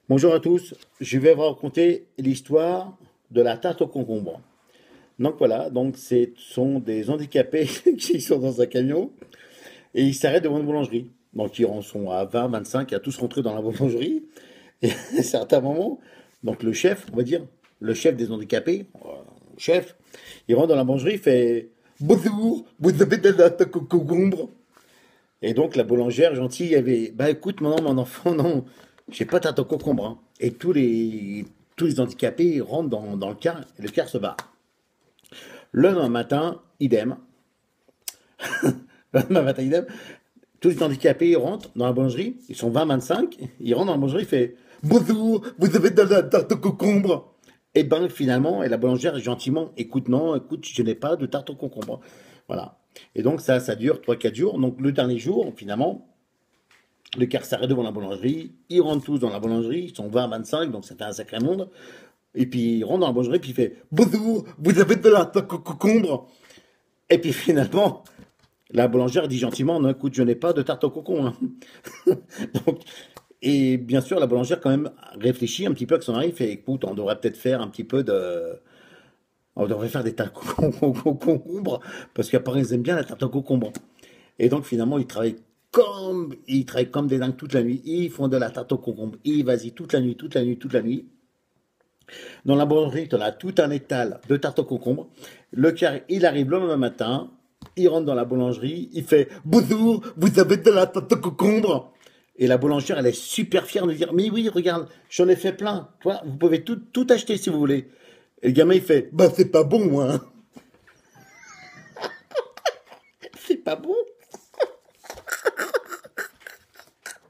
Bonjour à tous, je vais vous raconter l'histoire de la tarte au concombre. Donc voilà, ce sont des handicapés qui sont dans un camion et ils s'arrêtent devant une boulangerie. Donc ils en sont à 20, 25, à tous rentrer dans la boulangerie. Et à un certain moment, donc le chef, on va dire, le chef des handicapés, chef, il rentre dans la boulangerie, il fait bonjour, vous avez de la tarte au concombre? Et donc la boulangère gentille, elle avait, bah écoute, mon enfant, non, j'ai pas de tarte au concombre, hein. Et tous les handicapés rentrent dans le car et le car se barre. Le lendemain matin, idem. Le lendemain matin, idem. Tous les handicapés rentrent dans la boulangerie, ils sont 20-25, ils rentrent dans la boulangerie, ils font bonjour, vous avez de la tarte au concombre? Et ben finalement, et la boulangère gentiment, écoute, non, écoute, je n'ai pas de tarte au concombre. Voilà. Et donc ça dure 3-4 jours. Donc le dernier jour, finalement, le car s'arrête devant la boulangerie, ils rentrent tous dans la boulangerie, ils sont 20-25, donc ça fait un sacré monde. Et puis il rentre dans la boulangerie, puis il fait bonjour, vous avez de la tarte au concombre? Et puis finalement, la boulangère dit gentiment non, écoute, je n'ai pas de tarte au concombre, hein. Donc, et bien sûr, la boulangère, quand même, réfléchit un petit peu avec son mari, fait écoute, on devrait peut-être faire un petit peu de. On devrait faire des tartes au concombre, parce qu'apparemment, ils aiment bien la tarte au concombre. Et donc, finalement, ils travaillent comme des dingues toute la nuit. Ils font de la tarte au concombre. Ils vas-y toute la nuit, toute la nuit, toute la nuit. Dans la boulangerie, tu as tout un étal de tarte au concombre. Le car, il arrive le lendemain matin. Il rentre dans la boulangerie. Il fait bonjour, vous avez de la tarte au concombre? Et la boulangère, elle est super fière de dire mais oui, regarde, j'en ai fait plein. Toi, vous pouvez tout acheter si vous voulez. Et le gamin, il fait bah, c'est pas bon, moi, hein. C'est pas bon.